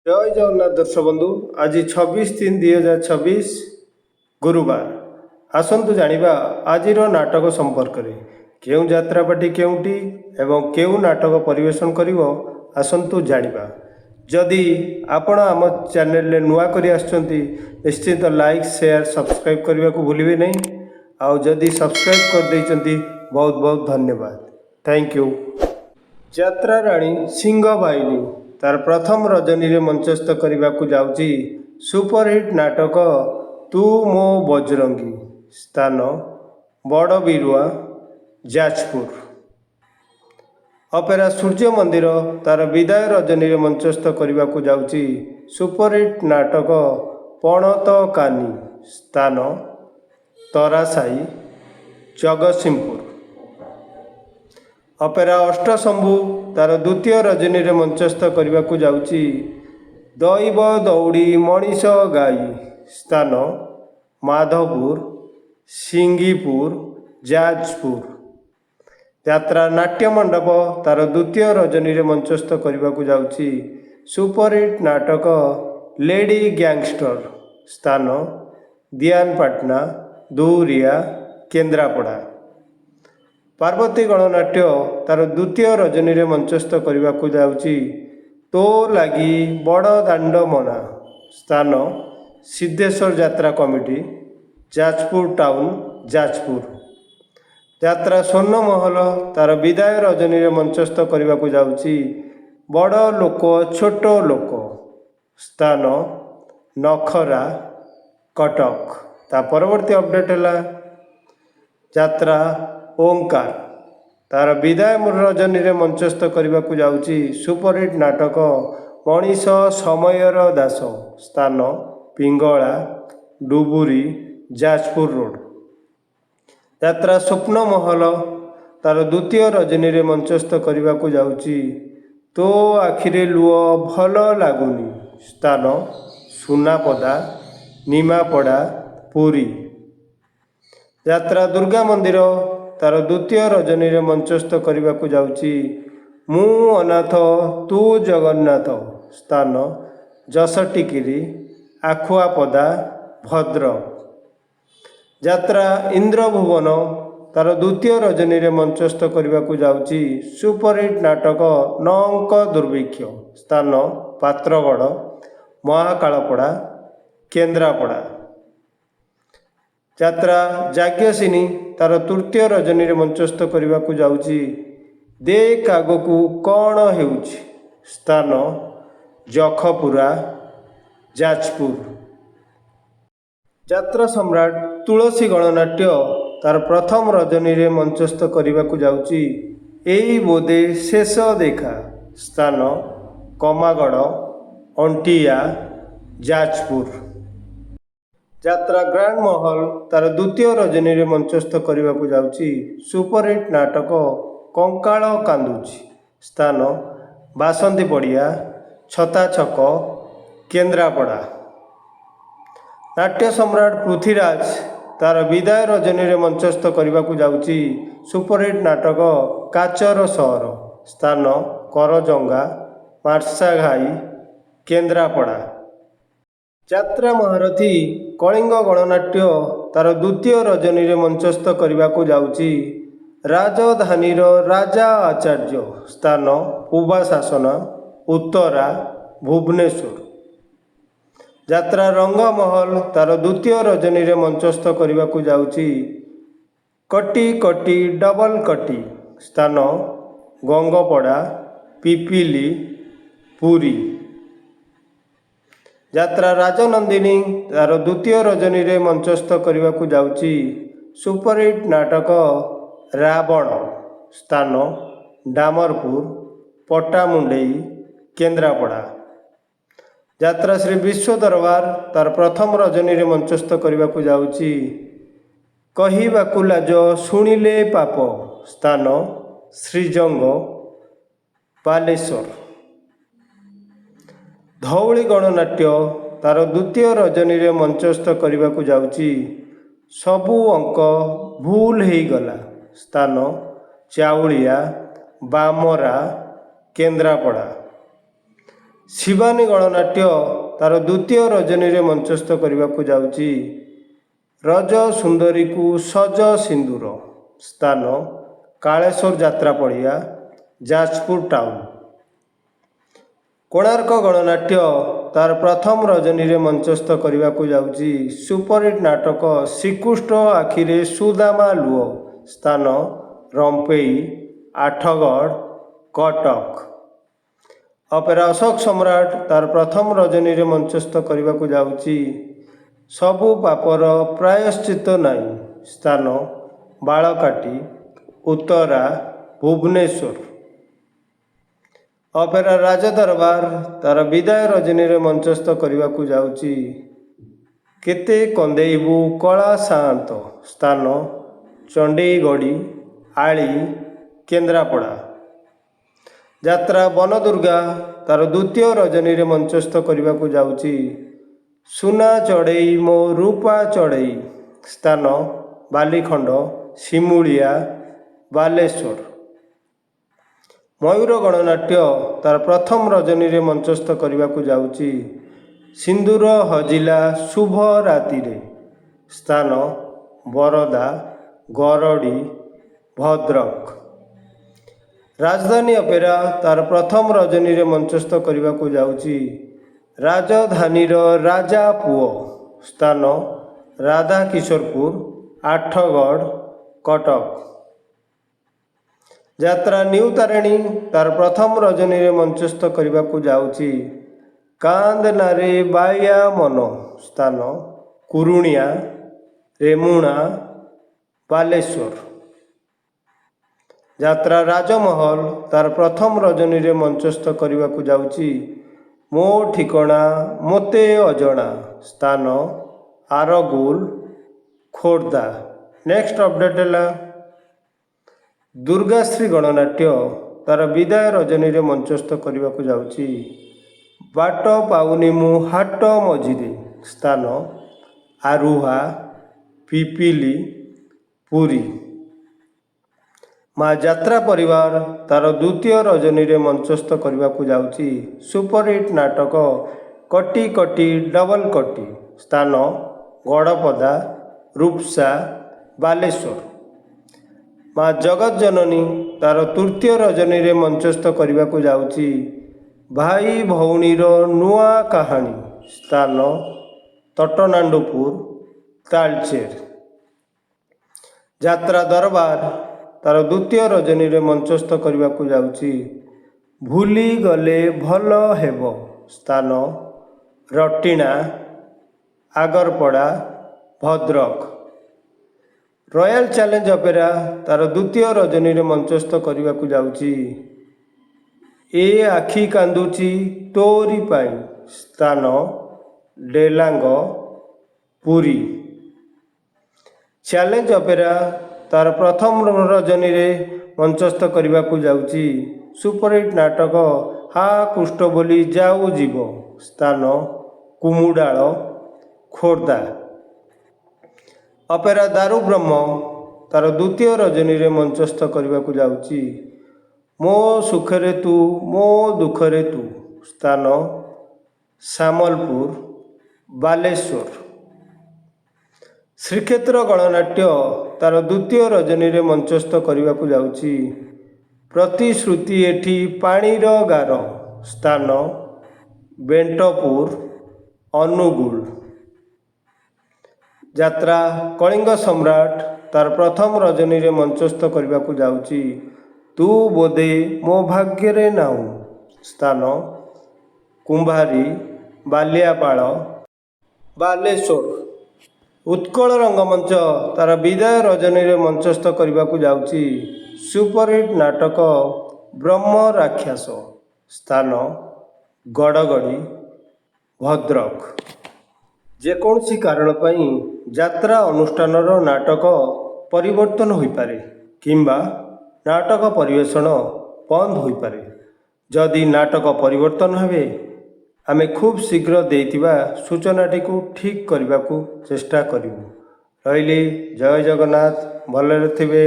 जय जगन्नाथ दर्शक बंधु। आज 26/3/2026 गुरुवार। आसतु जानिबा आजिर नाटक संपर्क में केउं यात्रापाटी केउंटी एवं केउं नाटक परिवेशन करिवो आसतु जानिबा। जदि आपण आम चैनल रे नुआ करी आछंती निश्चित लाइक शेयर सब्सक्राइब करने को भूलिए नहीं। आउ जदि सब्सक्राइब कर देइचंती बहुत बहुत धन्यवाद, थैंक यू। यात्रा राणी सिंह बाहिनी तार प्रथम रजनी रे मंचस्थ करने को जाउची सुपरहिट नाटक तू मो बजरंगी। स्थान बड़ बिरुआ जाजपुर। अपेरा सूर्य मंदिर तार विदाय रजनी रे मंचस्थ करने को जाउची सुपरहिट नाटक पणत कानी। स्थान तरासाई जगतसिंहपुर। अपेरा अष्टशंभु तार द्वितीय रजनी रे मंचस्थ करने को जाउची दैव दौड़ी मनीष गाई। स्थान माधवपुर सिंगीपुर जाजपुर। यात्रा नाट्य मंडप तार द्वितीय रजनी रे मंचस्थ करने को जाउची सुपरहिट नाटक लेडी गैंगस्टर। स्थान दियानपाटना दूरिया केन्द्रापड़ा। पार्वती गणनाट्य तार द्वितीय रजनी रे मंचस्थ करने को जाउची तो लगी बड़ दांड मना। स्थान सिद्धेश्वर यात्रा कमिटी जाजपुर टाउन जाजपुर। यात्रा स्वर्ण महल तार विदाय रजनी रे मंचस्थ करने को जाउची बड़ लोक छोट लोक। स्थान नखरा कटक। ता परवर्ती अपडेट है यात्रा ओंकार तार विदाय रजनी रे मंचस्थ करने को जाउची सुपरहिट नाटक मनीष समयर दास। स्थान पिंगला डुबुरी जाजपुर रोड। यात्रा स्वप्न महल तार द्वितीय रजनी रे मंचस्थ करने को जाउची तो आखिरे लुह भल लगुनी। स्थान सुनापदा निमापड़ा पुरी। यात्रा दुर्गा मंदिर तार द्वितीय रजनी रे मंचस्थ करने को जाउची मु अनाथ तू जगन्नाथ। स्थान जसटिकिरी आखुआपदा भद्रक। यात्रा इंद्रभुवन तार द्वितीय रजनी रे मंचस्थ करने को जाउची सुपरहिट नाटक नौंक दुर्भिक्ष। स्थान पात्रगढ़ महाकालपड़ा केन्द्रापड़ा। यात्रा जाग्यसिनी तार तृतीय रजनी रे मंचस्थ करने को जाउची देख आगकू कौन हेउची। स्थान जखपुरा जाजपुर। यात्रा सम्राट तुलसी गणनाट्य तार प्रथम रजनी रे मंचस्थ करने को जाउची एई बोधे शेष देखा। स्थान कमागढ़ अंटिया जाजपुर। यात्रा ग्रांड महल तार द्वितीय रजनी रे मंचस्थ करने को जाउची सुपरहिट नाटक कंकाल कांदुची। स्थान बासंती पड़िया छता छक केन्द्रापड़ा। नाट्य सम्राट पृथ्वीराज तार विदाय रजनी रे मंचस्थ करने को जाउची सुपरहिट नाटक काचर सहर। स्थान करजंगा मार्साघाई केन्द्रापड़ा। यात्रा महारथी कलिंग गणनाट्य तार द्वितीय रजनी रे मंचस्थ करने को जाउची राजधानीर राजा आचार्य। स्थान पूबा शासन उत्तरा भुवनेश्वर। यात्रा रंगमहल तार द्वितीय रजनी रे मंचस्थ करने को जाउची कटी कटी डबल कटी। स्थान गंगपड़ा पिपिली पुरी। यात्रा राजनंदिनी तार द्वितीय रजनी रे मंचस्थ करने को जाउची सुपरहिट नाटक रावण। स्थान डामरपुर पट्टामुंडेई केन्द्रापड़ा। यात्रा श्री विश्व दरबार तार प्रथम रजनी रे मंचस्थ करने को जाउची कहिबाकू लाज शुणिले पाप। स्थान श्रीजंग बालेश्वर। धौली गणनाट्य तार द्वितीय रजनी रे मंचस्थ करने को जाउची सबू अंक भूल हो गला। स्थान चाउलिया बामरा केन्द्रापड़ा। ଶିବାନୀ ଗଣନାଟ୍ୟ ତାର ଦ୍ୱିତୀୟ ରଜନୀରେ ମଞ୍ଚସ୍ଥ କରିବାକୁ ଯାଉଛି ରଜ ସୁନ୍ଦରୀକୁ ସଜ ସିନ୍ଦୁର। ସ୍ଥାନ କାଳେଶ୍ୱର ଯାତ୍ରା ପଡ଼ିଆ, ଯାଜପୁର ଟାଉନ। କୋଣାର୍କ ଗଣନାଟ୍ୟ ତାର ପ୍ରଥମ ରଜନୀରେ ମଞ୍ଚସ୍ଥ କରିବାକୁ ଯାଉଛି ସୁପରହିଟ୍ ନାଟକ ଶ୍ରୀକୃଷ୍ଣ ଆଖିରେ ସୁଦାମା ଲୁହ। ସ୍ଥାନ ରମ୍ପେଇ, ଆଠଗଡ଼, କଟକ। ଅପେରା ଅଶୋକ ସମ୍ରାଟ ତାର ପ୍ରଥମ ରଜନୀରେ ମଞ୍ଚସ୍ଥ କରିବାକୁ ଯାଉଛି ସବୁ ପାପର ପ୍ରାୟଶ୍ଚିତ ନାହିଁ। ସ୍ଥାନ ବାଳକାଟି, ଉତ୍ତରା, ଭୁବନେଶ୍ୱର। ଅପେରା ରାଜଦରବାର ତାର ବିଦାୟ ରଜନୀରେ ମଞ୍ଚସ୍ଥ କରିବାକୁ ଯାଉଛି କେତେ କନ୍ଦେଇବୁ କଳା ସାଆନ୍ତ। ସ୍ଥାନ ଚଣ୍ଡୀଗଡ଼ି, ଆଳି, କେନ୍ଦ୍ରାପଡ଼ା। ଯାତ୍ରା ବନଦୁର୍ଗା ତାର ଦ୍ୱିତୀୟ ରଜନୀରେ ମଞ୍ଚସ୍ଥ କରିବାକୁ ଯାଉଛି ସୁନା ଚଢ଼େଇ ମୋ ରୂପା ଚଢ଼େଇ। ସ୍ଥାନ ବାଲିଖଣ୍ଡ, ଶିମୁଳିଆ, ବାଲେଶ୍ୱର। ମୟୂର ଗଣନାଟ୍ୟ ତାର ପ୍ରଥମ ରଜନୀରେ ମଞ୍ଚସ୍ଥ କରିବାକୁ ଯାଉଛି ସିନ୍ଦୁର ହଜିଲା ଶୁଭ ରାତିରେ। ସ୍ଥାନ ବରଦା, ଗରଡ଼ି, ଭଦ୍ରକ। ରାଜଧାନୀ ଅପେରା ତାର ପ୍ରଥମ ରଜନୀରେ ମଞ୍ଚସ୍ଥ କରିବାକୁ ଯାଉଛି ରାଜଧାନୀର ରାଜା ପୁଅ। ସ୍ଥାନ ରାଧାକିଶୋରପୁର, ଆଠଗଡ଼, କଟକ। ଯାତ୍ରା ନ୍ୟୁ ତାରିଣୀ ତାର ପ୍ରଥମ ରଜନୀରେ ମଞ୍ଚସ୍ଥ କରିବାକୁ ଯାଉଛି କାନ୍ଦ ନାରେ ବାୟା ମନ। ସ୍ଥାନ କୁରୁଣିଆ, ରେମୁଣା, ବାଲେଶ୍ୱର। ଯାତ୍ରା ରାଜମହଲ ତାର ପ୍ରଥମ ରଜନୀରେ ମଞ୍ଚସ୍ଥ କରିବାକୁ ଯାଉଛି ମୋ ଠିକଣା ମୋତେ ଅଜଣା। ସ୍ଥାନ ଆରଗୁଲ, ଖୋର୍ଦ୍ଧା। ନେକ୍ସଟ ଅପଡେଟ୍ ହେଲା ଦୁର୍ଗାଶ୍ରୀ ଗଣନାଟ୍ୟ ତାର ବିଦାୟ ରଜନୀରେ ମଞ୍ଚସ୍ଥ କରିବାକୁ ଯାଉଛି ବାଟ ପାଉନି ମୁଁ ହାଟ ମଝିରେ। ସ୍ଥାନ ଆରୁହା, ପିପିଲି, ପୁରୀ। ମା ଯାତ୍ରା ପରିବାର ତାର ଦ୍ୱିତୀୟ ରଜନୀରେ ମଞ୍ଚସ୍ଥ କରିବାକୁ ଯାଉଛି ସୁପରହିଟ୍ ନାଟକ କଟି କଟି ଡବଲ କଟି। ସ୍ଥାନ ଗଡ଼ପଦା, ରୁପ୍ସା, ବାଲେଶ୍ୱର। ମା ଜଗତଜନନୀ ତାର ତୃତୀୟ ରଜନୀରେ ମଞ୍ଚସ୍ଥ କରିବାକୁ ଯାଉଛି ଭାଇ ଭଉଣୀର ନୂଆ କାହାଣୀ। ସ୍ଥାନ ତଟନାଣ୍ଡୁପୁର, ତାଳଚେର। ଯାତ୍ରା ଦରବାର ତାର ଦ୍ୱିତୀୟ ରଜନୀରେ ମଞ୍ଚସ୍ଥ କରିବାକୁ ଯାଉଛି ଭୁଲି ଗଲେ ଭଲ ହେବ। ସ୍ଥାନ Ratina, Agarpada, Bhadrak. Royal challenge opera ତାର ଦ୍ୱିତୀୟ ରଜନୀରେ ମଞ୍ଚସ୍ଥ କରିବାକୁ ଯାଉଛି ଏ ଆଖି କାନ୍ଦୁଛି ତୋରି ପାଇଁ। ସ୍ଥାନ ଡେଲାଙ୍ଗ, ପୁରୀ। ଚ୍ୟାଲେଞ୍ଜ ଅପେରା ତାର ପ୍ରଥମ ରଜନୀରେ ମଞ୍ଚସ୍ଥ କରିବାକୁ ଯାଉଛି ସୁପରହିଟ୍ ନାଟକ ହା କୁଷ୍ଟ ବୋଲି ଯାଉ ଯିବ। ସ୍ଥାନ କୁମୁଡାଳ, ଖୋର୍ଦ୍ଧା। ଅପେରା ଦାରୁବ୍ରହ୍ମ ତାର ଦ୍ୱିତୀୟ ରଜନୀରେ ମଞ୍ଚସ୍ଥ କରିବାକୁ ଯାଉଛି ମୋ ସୁଖରେ ତୁ ମୋ ଦୁଃଖରେ ତୁ। ସ୍ଥାନ ସାମଲପୁର, ବାଲେଶ୍ୱର। ଶ୍ରୀକ୍ଷେତ୍ର ଗଣନାଟ୍ୟ ତାର ଦ୍ୱିତୀୟ ରଜନୀରେ ମଞ୍ଚସ୍ଥ କରିବାକୁ ଯାଉଛି ପ୍ରତିଶ୍ରୁତି ଏଠି ପାଣିର ଗାର। ସ୍ଥାନ ବେଣ୍ଟପୁର, ଅନୁଗୁଳ। ଯାତ୍ରା କଳିଙ୍ଗ ସମ୍ରାଟ ତାର ପ୍ରଥମ ରଜନୀରେ ମଞ୍ଚସ୍ଥ କରିବାକୁ ଯାଉଛି ତୁ ବୋଧେ ମୋ ଭାଗ୍ୟରେ ନାହୁଁ। ସ୍ଥାନ କୁମ୍ଭାରୀ, ବାଲିଆପାଳ, ବାଲେଶ୍ୱର। ଉତ୍କଳ ରଙ୍ଗମଞ୍ଚ ତାର ବିଦାୟ ରଜନୀରେ ମଞ୍ଚସ୍ଥ କରିବାକୁ ଯାଉଛି ସୁପରହିଟ୍ ନାଟକ ବ୍ରହ୍ମ ରାକ୍ଷସ। ସ୍ଥାନ ଗଡ଼ଗଡ଼ି, ଭଦ୍ରକ। ଯେକୌଣସି କାରଣ ପାଇଁ ଯାତ୍ରା ଅନୁଷ୍ଠାନର ନାଟକ ପରିବର୍ତ୍ତନ ହୋଇପାରେ କିମ୍ବା ନାଟକ ପରିବେଷଣ ବନ୍ଦ ହୋଇପାରେ। ଯଦି ନାଟକ ପରିବର୍ତ୍ତନ ହେବେ ଆମେ ଖୁବ୍ ଶୀଘ୍ର ଦେଇଥିବା ସୂଚନାଟିକୁ ଠିକ୍ କରିବାକୁ ଚେଷ୍ଟା କରିବୁ। ରହିଲି, ଜୟ ଜଗନ୍ନାଥ। ଭଲରେ ଥିବେ।